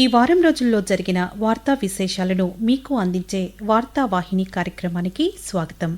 ఈ వారం రోజుల్లో జరిగిన వార్తా విశేషాలను మీకు అందించే వార్తావాహిని కార్యక్రమానికి స్వాగతం.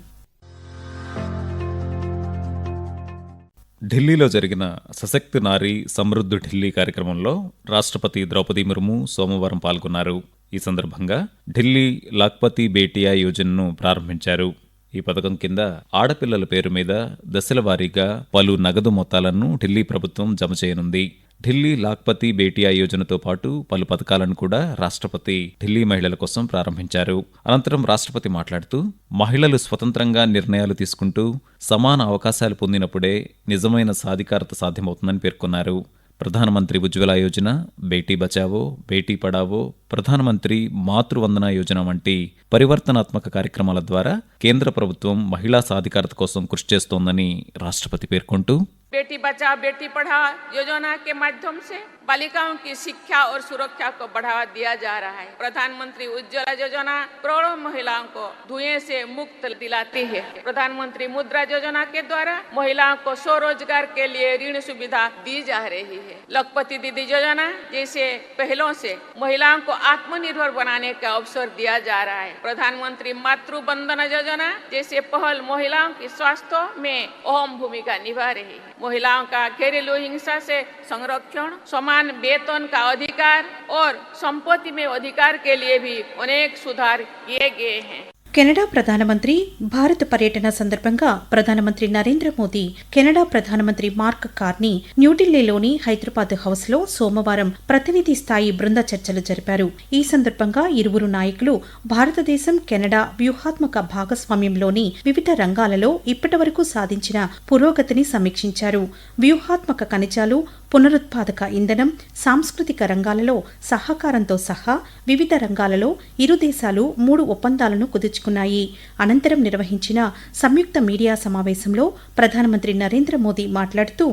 ఢిల్లీలో జరిగిన సశక్తి నారీ సమృద్ధి ఢిల్లీ కార్యక్రమంలో రాష్ట్రపతి ద్రౌపది ముర్ము సోమవారం పాల్గొన్నారు. ఈ సందర్భంగా ఢిల్లీ లాఖ్పతి బేటియా యోజనను ప్రారంభించారు. ఈ పథకం కింద ఆడపిల్లల పేరు మీద దశల వారీగా పలు నగదు మొత్తాలను ఢిల్లీ ప్రభుత్వం జమ చేయనుంది. ఢిల్లీ లాఖ్పతి బేటియా యోజనతో పాటు పలు పథకాలను కూడా రాష్ట్రపతి ఢిల్లీ మహిళల కోసం ప్రారంభించారు. అనంతరం రాష్ట్రపతి మాట్లాడుతూ, మహిళలు స్వతంత్రంగా నిర్ణయాలు తీసుకుంటూ సమాన అవకాశాలు పొందినప్పుడే నిజమైన సాధికారత సాధ్యమవుతుందని పేర్కొన్నారు. ప్రధానమంత్రి ఉజ్వల యోజన, బేటీ బచావో, బేటీ పడావో, ప్రధానమంత్రి మాతృవందన యోజన వంటి పరివర్తనాత్మక కార్యక్రమాల ద్వారా కేంద్ర ప్రభుత్వం మహిళా సాధికారత కోసం కృషి చేస్తోందని రాష్ట్రపతి పేర్కొంటూ, बेटी बचाओ बेटी पढ़ाओ योजना के माध्यम से बालिकाओं की शिक्षा और सुरक्षा को बढ़ावा दिया जा रहा है। प्रधानमंत्री उज्ज्वला योजना करोड़ों महिलाओं को धुएं से मुक्त दिलाती है। प्रधानमंत्री मुद्रा योजना के द्वारा महिलाओं को स्वरोजगार के लिए ऋण सुविधा दी जा रही है। लखपति दीदी योजना जैसे पहलों से महिलाओं को आत्मनिर्भर बनाने का अवसर दिया जा रहा है। प्रधानमंत्री मातृ वंदना योजना जैसे पहल महिलाओं के स्वास्थ्य में अहम भूमिका निभा रही है। महिलाओं का घरेलू हिंसा से संरक्षण, समान वेतन का अधिकार और संपत्ति में अधिकार के लिए भी अनेक सुधार किए गए हैं. కెనడా ప్రధానమంత్రి భారత్ పర్యటన సందర్భంగా ప్రధానమంత్రి నరేంద్ర మోదీ కెనడా ప్రధానమంత్రి మార్క్ కార్నీ న్యూఢిల్లీలోని హైదరాబాద్ హౌస్ లో సోమవారం ప్రతినిధి స్థాయి బృంద చర్చలు జరిపారు. ఈ సందర్భంగా ఇరువురు నాయకులు భారతదేశం కెనడా వ్యూహాత్మక భాగస్వామ్యంలోని వివిధ రంగాలలో ఇప్పటివరకు సాధించిన పురోగతిని సమీక్షించారు. వ్యూహాత్మక ఖనిజాలు, పునరుత్పాదక ఇంధనం, సాంస్కృతిక రంగాలలో సహకారంతో సహా వివిధ రంగాలలో ఇరు దేశాలు 3 ఒప్పందాలను కుదుర్చుకున్నాయి. అనంతరం నిర్వహించిన సంయుక్త మీడియా సమావేశంలో ప్రధానమంత్రి నరేంద్ర మోదీ మాట్లాడుతూ,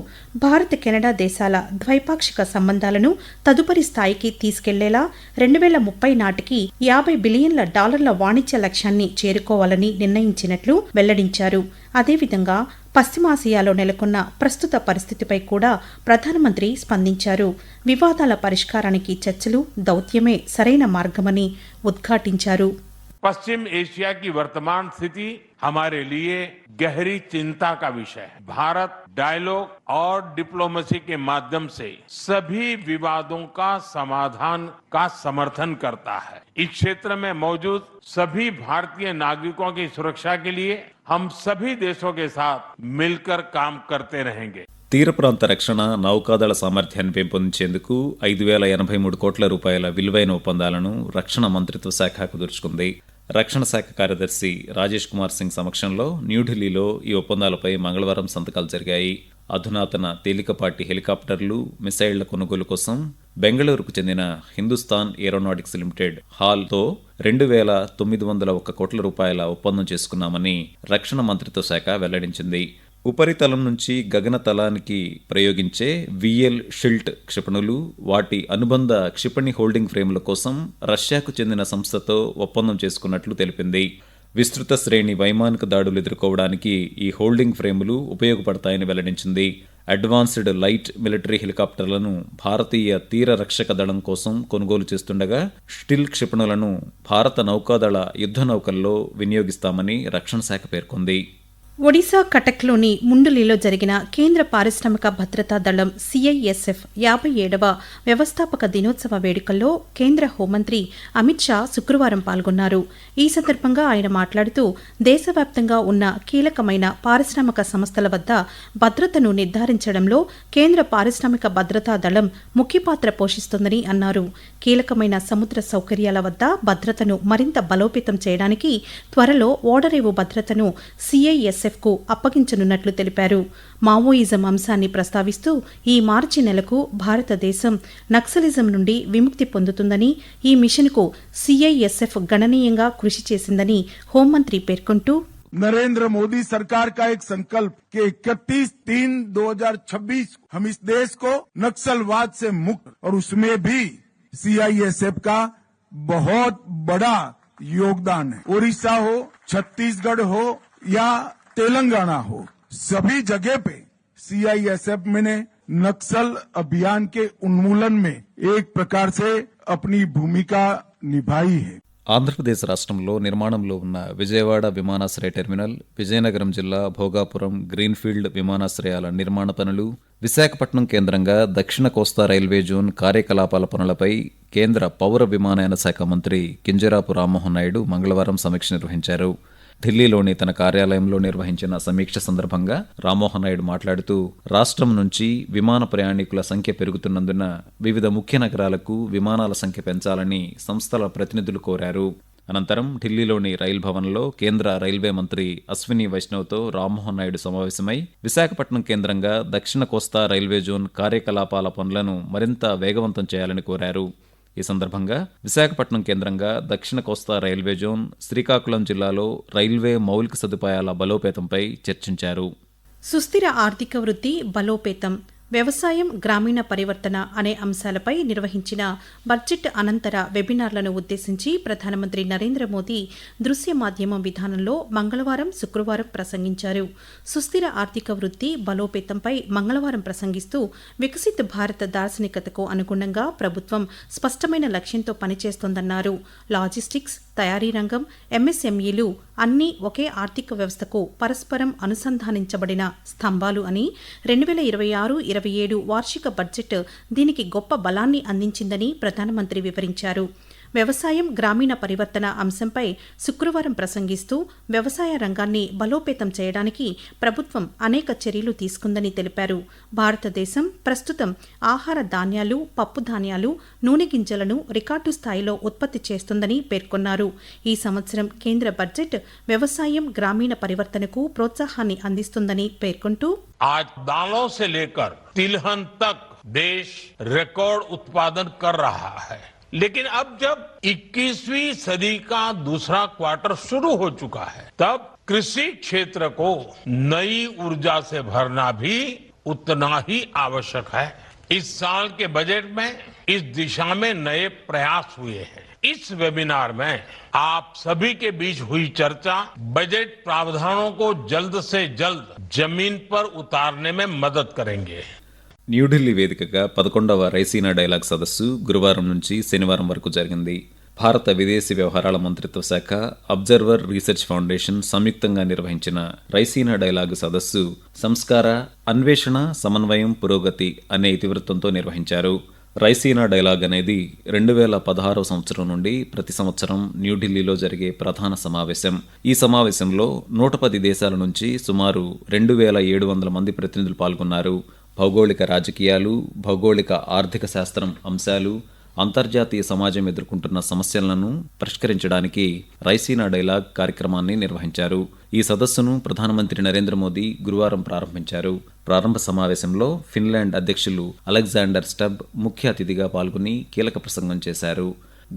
భారత్ కెనడా దేశాల ద్వైపాక్షిక సంబంధాలను తదుపరి స్థాయికి తీసుకెళ్లేలా 2030 నాటికి $50 బిలియన్ల వాణిజ్య లక్ష్యాన్ని చేరుకోవాలని నిర్ణయించినట్లు వెల్లడించారు. అదేవిధంగా పశ్చిమాసియాలో నెలకొన్న ప్రస్తుత పరిస్థితిపై కూడా ప్రధానమంత్రి స్పందించారు. వివాదాల పరిష్కారానికి చర్చలు, దౌత్యమే సరైన మార్గమని ఉద్ఘాటించారు. पश्चिम एशिया की वर्तमान स्थिति हमारे लिए गहरी चिंता का विषय है। भारत डायलॉग और डिप्लोमेसी के माध्यम से सभी विवादों का समाधान का समर्थन करता है। इस क्षेत्र में मौजूद सभी भारतीय नागरिकों की सुरक्षा के लिए हम सभी देशों के साथ मिलकर काम करते रहेंगे. తీర ప్రాంత రక్షణ, నౌకాదళ సామర్థ్యాన్ని పెంపొందించేందుకు 5,083 కోట్ల రూపాయల విలువైన ఒప్పందాలను రక్షణ మంత్రిత్వ శాఖ కుదుర్చుకుంది. రక్షణ శాఖ కార్యదర్శి రాజేష్ కుమార్ సింగ్ సమక్షంలో న్యూఢిల్లీలో ఈ ఒప్పందాలపై మంగళవారం సంతకాలు జరిగాయి. అధునాతన తేలికపాటి హెలికాప్టర్లు, మిసైళ్ల కొనుగోలు కోసం బెంగళూరుకు చెందిన హిందుస్థాన్ ఏరోనాటిక్స్ లిమిటెడ్ హాల్తో 2,901 కోట్ల రూపాయల ఒప్పందం చేసుకున్నామని రక్షణ మంత్రిత్వ శాఖ వెల్లడించింది. ఉపరితలం నుంచి గగనతలానికి ప్రయోగించే విఎల్ షిల్ట్ క్షిపణులు, వాటి అనుబంధ క్షిపణి హోల్డింగ్ ఫ్రేముల కోసం రష్యాకు చెందిన సంస్థతో ఒప్పందం చేసుకున్నట్లు తెలిపింది. విస్తృత శ్రేణి వైమానిక దాడులు ఎదుర్కోవడానికి ఈ హోల్డింగ్ ఫ్రేములు ఉపయోగపడతాయని వెల్లడించింది. అడ్వాన్స్డ్ లైట్ మిలిటరీ హెలికాప్టర్లను భారతీయ తీర రక్షక దళం కోసం కొనుగోలు చేస్తుండగా స్టిల్ క్షిపణులను భారత నౌకాదళ యుద్ధ నౌకల్లో వినియోగిస్తామని రక్షణ శాఖ పేర్కొంది. ఒడిశా కటక్లోని ముండులిలో జరిగిన కేంద్ర పారిశ్రామిక భద్రతా దళం CISF 57వ వ్యవస్థాపక దినోత్సవ వేడుకల్లో కేంద్ర హోంమంత్రి అమిత్ షా శుక్రవారం పాల్గొన్నారు. ఈ సందర్భంగా ఆయన మాట్లాడుతూ, దేశవ్యాప్తంగా ఉన్న కీలకమైన పారిశ్రామిక సంస్థల వద్ద భద్రతను నిర్ధారించడంలో కేంద్ర పారిశ్రామిక భద్రతా దళం ముఖ్య పాత్ర పోషిస్తోందని అన్నారు. కీలకమైన సముద్ర సౌకర్యాల వద్ద భద్రతను మరింత బలోపేతం చేయడానికి త్వరలో ఓడరేవు భద్రతను CISF కు అప్పగించనున్నట్లు తెలిపారు. మావోయిజం అంశాన్ని ప్రస్తావిస్తూ, ఈ మార్చి నెలకు భారతదేశం నక్సలిజం నుండి విముక్తి పొందుతుందని, ఈ మిషన్కు CISF గణనీయంగా కృషి చేసిందని హోంమంత్రి పేర్కొంటూ, नरेंद्र मोदी सरकार का एक संकल्प कि 31/3/2026 हम इस देश को नक्सलवाद से मुक्त, और उसमें भी CISF का बहुत बड़ा योगदान है। ओडिशा हो, छत्तीसगढ़ हो या तेलंगाना हो, सभी जगह पे CISF में ने नक्सल अभियान के उन्मूलन में एक प्रकार से अपनी भूमिका निभाई है। ఆంధ్రప్రదేశ్ రాష్ట్రంలో నిర్మాణంలో ఉన్న విజయవాడ విమానాశ్రయ టెర్మినల్, విజయనగరం జిల్లా భోగాపురం గ్రీన్ఫీల్డ్ విమానాశ్రయాల నిర్మాణ పనులు, విశాఖపట్నం కేంద్రంగా దక్షిణ కోస్తా రైల్వే జోన్ కార్యకలాపాల పనులపై కేంద్ర పౌర విమానయాన శాఖ మంత్రి కింజరాపు రామ్మోహన్ నాయుడు మంగళవారం సమీక్ష నిర్వహించారు. ఢిల్లీలోని తన కార్యాలయంలో నిర్వహించిన సమీక్ష సందర్భంగా రామ్మోహన్ నాయుడు మాట్లాడుతూ, రాష్ట్రం నుంచి విమాన ప్రయాణికుల సంఖ్య పెరుగుతున్నందున వివిధ ముఖ్య నగరాలకు విమానాల సంఖ్య పెంచాలని సంస్థల ప్రతినిధులు కోరారు. అనంతరం ఢిల్లీలోని రైల్ భవన్లో కేంద్ర రైల్వే మంత్రి అశ్విని వైష్ణవ్తో రామ్మోహన్ నాయుడు సమావేశమై విశాఖపట్నం కేంద్రంగా దక్షిణ కోస్తా రైల్వే జోన్ కార్యకలాపాల పనులను మరింత వేగవంతం చేయాలని కోరారు. ఈ సందర్భంగా విశాఖపట్నం కేంద్రంగా దక్షిణ కోస్తా రైల్వే జోన్, శ్రీకాకుళం జిల్లాలో రైల్వే మౌలిక సదుపాయాల బలోపేతంపై చర్చించారు. సుస్థిర ఆర్థిక వృద్ధి బలోపేతం, వ్యవసాయం, గ్రామీణ పరివర్తన అనే అంశాలపై నిర్వహించిన బడ్జెట్ అనంతర వెబినార్లను ఉద్దేశించి ప్రధానమంత్రి నరేంద్ర మోదీ దృశ్య మాధ్యమం విధానంలో మంగళవారం, శుక్రవారం ప్రసంగించారు. సుస్థిర ఆర్థిక వృద్ధి బలోపేతంపై మంగళవారం ప్రసంగిస్తూ, వికసిత్ భారత్ దార్శనికతకు అనుగుణంగా ప్రభుత్వం స్పష్టమైన లక్ష్యంతో పనిచేస్తోందన్నారు. లాజిస్టిక్స్, తయారీ రంగం, ఎంఎస్ఎంఈలు అన్నీ ఒకే ఆర్థిక వ్యవస్థకు పరస్పరం అనుసంధానించబడిన స్తంభాలు అని 2026-27 వార్షిక బడ్జెట్ దీనికి గొప్ప బలాన్ని అందించిందని ప్రధానమంత్రి వివరించారు. వ్యవసాయం, గ్రామీణ పరివర్తన అంశంపై శుక్రవారం ప్రసంగిస్తూ, వ్యవసాయ రంగాన్ని బలోపేతం చేయడానికి ప్రభుత్వం అనేక చర్యలు తీసుకుందని తెలిపారు. భారతదేశం ప్రస్తుతం ఆహార ధాన్యాలు, పప్పు ధాన్యాలు, నూనె గింజలను రికార్డు స్థాయిలో ఉత్పత్తి చేస్తుందని పేర్కొన్నారు. ఈ సంవత్సరం కేంద్ర బడ్జెట్ వ్యవసాయం, గ్రామీణ పరివర్తనకు ప్రోత్సాహాన్ని అందిస్తుందని పేర్కొంటూ, आज दालों से लेकर तिलहन तक देश रिकॉर्ड उत्पादन कर रहा है, लेकिन अब जब 21वीं सदी का दूसरा क्वार्टर शुरू हो चुका है, तब कृषि क्षेत्र को नई ऊर्जा से भरना भी उतना ही आवश्यक है. इस साल के बजट में इस दिशा में नए प्रयास हुए हैं. इस वेबिनार में आप सभी के बीच हुई चर्चा बजट प्रावधानों को जल्द से जल्द जमीन पर उतारने में मदद करेंगे. న్యూఢిల్లీ వేదికగా 11వ రైసీనా డైలాగ్ సదస్సు గురువారం నుంచి శనివారం వరకు జరిగింది. భారత విదేశీ వ్యవహారాల మంత్రిత్వ శాఖ, అబ్జర్వర్ రీసెర్చ్ ఫౌండేషన్ సంయుక్తంగా నిర్వహించిన రైసీనా డైలాగ్ సదస్సు సంస్కార, అన్వేషణ, సమన్వయం, పురోగతి అనే ఇతివృత్తంతో నిర్వహించారు. రైసీనా డైలాగ్ అనేది 2016 సంవత్సరం నుండి ప్రతి సంవత్సరం న్యూఢిల్లీలో జరిగే ప్రధాన సమావేశం. ఈ సమావేశంలో 110 దేశాల నుంచి సుమారు 2700 మంది ప్రతినిధులు పాల్గొన్నారు. భౌగోళిక రాజకీయాలు, భౌగోళిక ఆర్థిక శాస్త్రం అంశాలు, అంతర్జాతీయ సమాజం ఎదుర్కొంటున్న సమస్యలను పరిష్కరించడానికి రైసీనా డైలాగ్ కార్యక్రమాన్ని నిర్వహించారు. ఈ సదస్సును ప్రధానమంత్రి నరేంద్ర మోదీ గురువారం ప్రారంభించారు. ప్రారంభ సమావేశంలో ఫిన్లాండ్ అధ్యక్షులు అలెగ్జాండర్ స్టబ్ ముఖ్య అతిథిగా పాల్గొని కీలక ప్రసంగం చేశారు.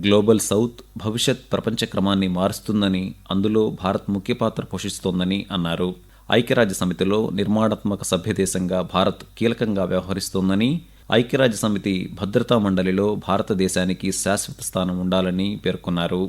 గ్లోబల్ సౌత్ భవిష్యత్ ప్రపంచ క్రమాన్ని మారుస్తుందని, అందులో భారత్ ముఖ్య పాత్ర పోషిస్తోందని అన్నారు. ఐక్యరాజ్య సమితిలో నిర్మాణాత్మక సభ్యదేశంగా భారత్ కీలకంగా వ్యవహరిస్తోందని, ఐక్యరాజ్య సమితి భద్రతా మండలిలో భారతదేశానికి శాశ్వత స్థానం ఉండాలని పేర్కొన్నారు.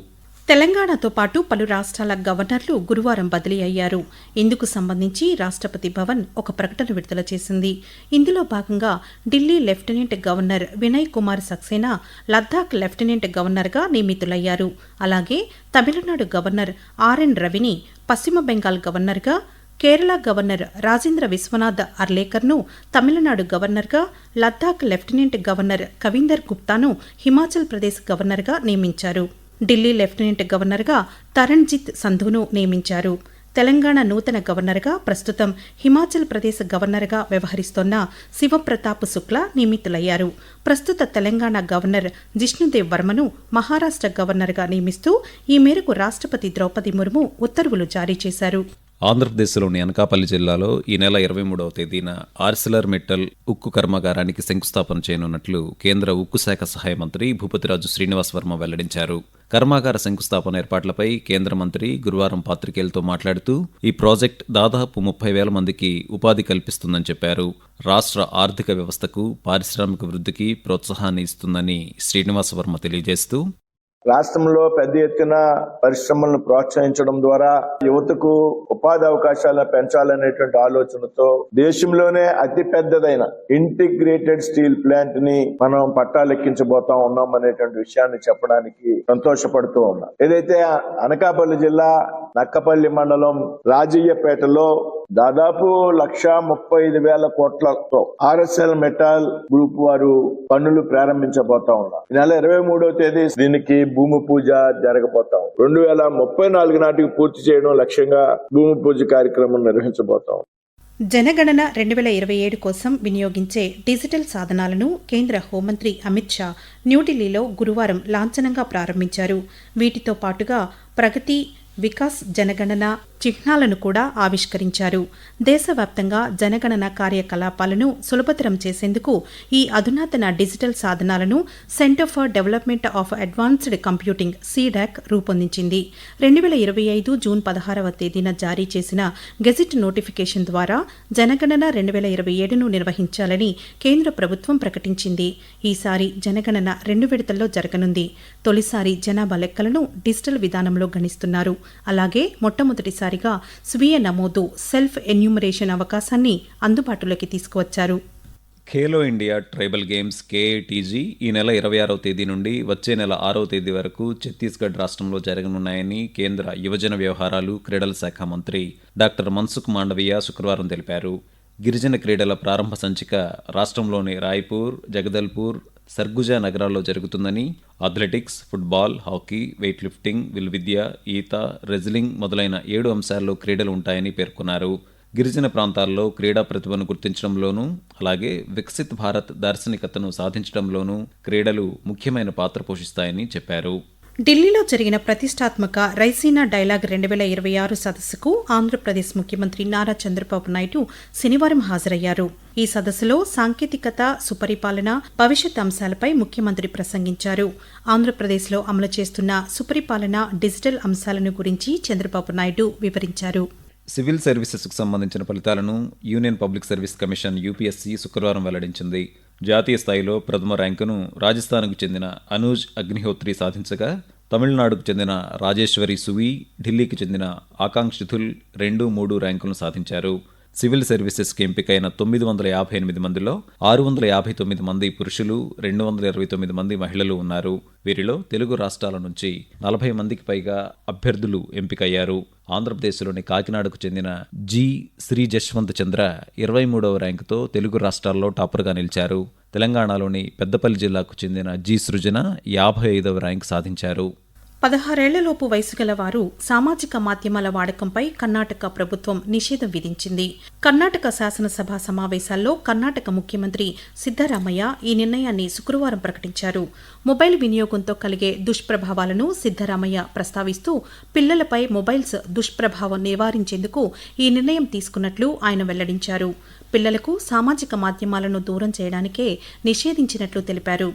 తెలంగాణతో పాటు పలు రాష్ట్రాల గవర్నర్లు గురువారం బదిలీ అయ్యారు. ఇందుకు సంబంధించి రాష్ట్రపతి భవన్ ఒక ప్రకటన విడుదల చేసింది. ఇందులో భాగంగా Delhi lieutenant governor Vinay Kumar Saxena Ladakh lieutenant గవర్నర్గా నియమితులయ్యారు. అలాగే తమిళనాడు గవర్నర్ ఆర్ఎన్ రవిని పశ్చిమ బెంగాల్ గవర్నర్గా, కేరళ గవర్నర్ రాజేంద్ర విశ్వనాథ్ అర్లేకర్ను తమిళనాడు గవర్నర్గా, లద్దాఖ్ లెఫ్టినెంట్ గవర్నర్ కవీందర్ గుప్తాను హిమాచల్ ప్రదేశ్ గవర్నర్గా నియమించారు. ఢిల్లీ లెఫ్టినెంట్ గవర్నర్గా తరణ్జిత్ సంధును నియమించారు. తెలంగాణ నూతన గవర్నర్గా ప్రస్తుతం హిమాచల్ ప్రదేశ్ గవర్నర్గా వ్యవహరిస్తోన్న శివప్రతాప్ శుక్లా నియమితులయ్యారు. ప్రస్తుత తెలంగాణ గవర్నర్ జిష్ణుదేవ్ వర్మను మహారాష్ట్ర గవర్నర్గా నియమిస్తూ ఈ మేరకు రాష్ట్రపతి ద్రౌపది ముర్ము ఉత్తర్వులు జారీ చేశారు. ఆంధ్రప్రదేశ్లోని అనకాపల్లి జిల్లాలో ఈ నెల 23వ తేదీన ఆర్సిలర్ మెట్టల్ ఉక్కు కర్మాగారానికి శంకుస్థాపన చేయనున్నట్లు కేంద్ర ఉక్కు శాఖ సహాయ మంత్రి భూపతిరాజు శ్రీనివాస్ వర్మ వెల్లడించారు. కర్మాగార శంకుస్థాపన ఏర్పాట్లపై కేంద్ర మంత్రి గురువారం పాత్రికేయులతో మాట్లాడుతూ, ఈ ప్రాజెక్ట్ దాదాపు 30,000 మందికి ఉపాధి కల్పిస్తుందని చెప్పారు. రాష్ట్ర ఆర్థిక వ్యవస్థకు, పారిశ్రామిక వృద్ధికి ప్రోత్సాహాన్ని ఇస్తుందని శ్రీనివాస్ వర్మ తెలియజేస్తూ, రాష్ట్రంలో పెద్ద ఎత్తున పరిశ్రమలను ప్రోత్సహించడం ద్వారా యువతకు ఉపాధి అవకాశాలను పెంచాలనేటువంటి ఆలోచనతో దేశంలోనే అతి పెద్దదైన ఇంటిగ్రేటెడ్ స్టీల్ ప్లాంట్ ని మనం పట్టాలెక్కించబోతా ఉన్నాం అనేటువంటి విషయాన్ని చెప్పడానికి సంతోషపడుతూ ఉన్నాం. ఏదైతే అనకాపల్లి జిల్లా నక్కపల్లి మండలం రాజయ్యపేటలో దాదాపు 1,35,000 కోట్లతో ఆర్ఎస్ఎల్ మెటల్ గ్రూప్ వారు పనులు ప్రారంభించబోతా ఉన్నారు. ఈ నెల 23వ తేదీ దీనికి భూమి పూజ జరగబోతాం. 2034 నాటికి పూర్తి చేయడం లక్ష్యంగా భూమి పూజ కార్యక్రమం నిర్వహించబోతాం. జనగణన 2027 కోసం వినియోగించే డిజిటల్ సాధనాలను కేంద్ర హోంమంత్రి అమిత్ షా న్యూఢిల్లీలో గురువారం లాంఛనంగా ప్రారంభించారు. వీటితో పాటుగా ప్రగతి, వికాస్ జనగణన చిహ్నాలను కూడా ఆవిష్కరించారు. దేశవ్యాప్తంగా జనగణన కార్యకలాపాలను సులభతరం చేసేందుకు ఈ అధునాతన డిజిటల్ సాధనాలను centre for development of advanced computing C-DAC రూపొందించింది. 2025 జూన్ 16వ తేదీన జారీ చేసిన గెజిట్ నోటిఫికేషన్ ద్వారా జనగణన 2027ను నిర్వహించాలని కేంద్ర ప్రభుత్వం ప్రకటించింది. ఈసారి జనగణన 2 విడతల్లో జరగనుంది. తొలిసారి జనాభా లెక్కలను డిజిటల్ విధానంలో గణిస్తున్నారు. అలాగే మొట్టమొదటిసారిగా స్వీయ నమోదు సెల్ఫ్ ఎన్యూమరేషన్ అవకాశాన్ని అందుబాటులోకి తీసుకువచ్చారు. Khelo India tribal games KATG ఈ నెల 26వ తేదీ నుండి వచ్చే నెల 6వ తేదీ వరకు ఛత్తీస్గఢ్ రాష్ట్రంలో జరగనున్నాయని కేంద్ర యువజన వ్యవహారాలు, క్రీడల శాఖ మంత్రి డాక్టర్ మన్సుఖ్ మాండవీయ శుక్రవారం తెలిపారు. గిరిజన క్రీడల ప్రారంభ సంచిక రాష్ట్రంలోని రాయ్పూర్, జగదల్పూర్, సర్గుజా నగరాల్లో జరుగుతుందని, athletics, football, hockey, weight lifting, విల్విద్య, ఈత, రెజ్లింగ్ మొదలైన 7 అంశాల్లో క్రీడలు ఉంటాయని పేర్కొన్నారు. గిరిజన ప్రాంతాల్లో క్రీడా ప్రతిభను గుర్తించడంలోనూ అలాగే వికసిత్ భారత్ దార్శనికతను సాధించడంలోనూ క్రీడలు ముఖ్యమైన పాత్ర పోషిస్తాయని చెప్పారు. ఢిల్లీలో జరిగిన ప్రతిష్టాత్మక రైసీనా డైలాగ్ 2026 సదస్సుకు ఆంధ్రప్రదేశ్ ముఖ్యమంత్రి నారా చంద్రబాబు నాయుడు శనివారం హాజరయ్యారు. ఈ సదస్సులో సాంకేతికత, సుపరిపాలన, భవిష్యత్ అంశాలపై ముఖ్యమంత్రి ప్రసంగించారు. ఆంధ్రప్రదేశ్లో అమలు చేస్తున్న సుపరిపాలన, డిజిటల్ అంశాలను గురించి చంద్రబాబు నాయుడు వివరించారు. సివిల్ సర్వీసెస్కు సంబంధించిన ఫలితాలను union public service commission UPSC శుక్రవారం వెల్లడించింది. జాతీయ స్థాయిలో ప్రథమ ర్యాంకును రాజస్థాన్కు చెందిన అనూజ్ అగ్నిహోత్రి సాధించగా, తమిళనాడుకు చెందిన రాజేశ్వరి సువి, ఢిల్లీకి చెందిన ఆకాంక్షితుల్ 2, 3 ర్యాంకులను సాధించారు. సివిల్ సర్వీసెస్కి ఎంపికైన 958 మందిలో 659 మంది పురుషులు, 229 మంది మహిళలు ఉన్నారు. వీరిలో తెలుగు రాష్ట్రాల నుంచి 40 మందికి పైగా అభ్యర్థులు ఎంపికయ్యారు. ఆంధ్రప్రదేశ్లోని కాకినాడకు చెందిన శ్రీ జశ్వంత్ చంద్ర 23వ ర్యాంకుతో తెలుగు రాష్ట్రాల్లో టాపర్గా నిలిచారు. తెలంగాణలోని పెద్దపల్లి జిల్లాకు చెందిన సృజన 55వ ర్యాంకు సాధించారు. 16 ఏళ్లలోపు వయసు గల వారు సామాజిక మాధ్యమాల వాడకంపై కర్ణాటక ప్రభుత్వం నిషేధం విధించింది. కర్ణాటక శాసనసభ సమావేశాల్లో కర్ణాటక ముఖ్యమంత్రి సిద్దరామయ్య ఈ నిర్ణయాన్ని శుక్రవారం ప్రకటించారు. మొబైల్ వినియోగంతో కలిగే దుష్ప్రభావాలను సిద్దరామయ్య ప్రస్తావిస్తూ పిల్లలపై మొబైల్స్ దుష్ప్రభావం నివారించేందుకు ఈ నిర్ణయం తీసుకున్నట్లు ఆయన వెల్లడించారు. పిల్లలకు సామాజిక మాధ్యమాలను దూరం చేయడానికే నిషేధించినట్లు తెలిపారు.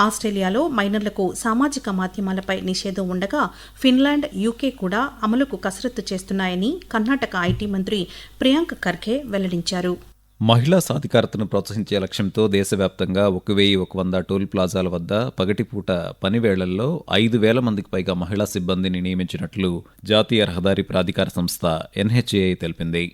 ఆస్ట్రేలియాలో మైనర్లకు సామాజిక మాధ్యమాలపై నిషేధం ఉండగా ఫిన్లాండ్, UK కూడా అమలుకు కసరత్తు చేస్తున్నాయని కర్ణాటక IT మంత్రి ప్రియాంక్ ఖర్గే వెల్లడించారు. మహిళా సాధికారతను ప్రోత్సహించే లక్ష్యంతో దేశవ్యాప్తంగా 1,100 టోల్ ప్లాజాల వద్ద పగటిపూట పని వేళల్లో 5,000 మందికి పైగా మహిళా సిబ్బందిని నియమించినట్లు జాతీయ రహదారి ప్రాధికార సంస్థ NHAI తెలిపింది.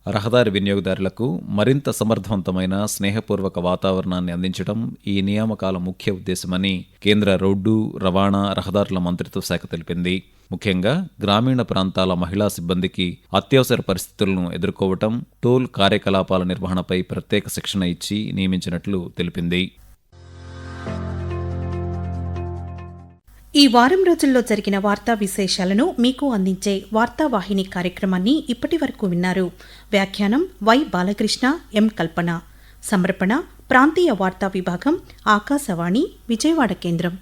రహదారి వినియోగదారులకు మరింత సమర్థవంతమైన, స్నేహపూర్వక వాతావరణాన్ని అందించడం ఈ నియామకాల ముఖ్య ఉద్దేశమని కేంద్ర రోడ్డు, రవాణా, రహదారుల మంత్రిత్వ శాఖ తెలిపింది. ముఖ్యంగా గ్రామీణ ప్రాంతాల మహిళా సిబ్బందికి అత్యవసర పరిస్థితులను ఎదుర్కోవటం, టోల్ కార్యకలాపాల నిర్వహణపై ప్రత్యేక శిక్షణ ఇచ్చి నియమించినట్లు తెలిపింది. ఈ వారం రోజుల్లో జరిగిన వార్తా విశేషాలను మీకు అందించే వార్తావాహిని కార్యక్రమాన్ని ఇప్పటి వరకు విన్నారు. వ్యాఖ్యానం Y బాలకృష్ణ, M కల్పన. సమర్పణ ప్రాంతీయ వార్తా విభాగం, ఆకాశవాణి విజయవాడ కేంద్రం.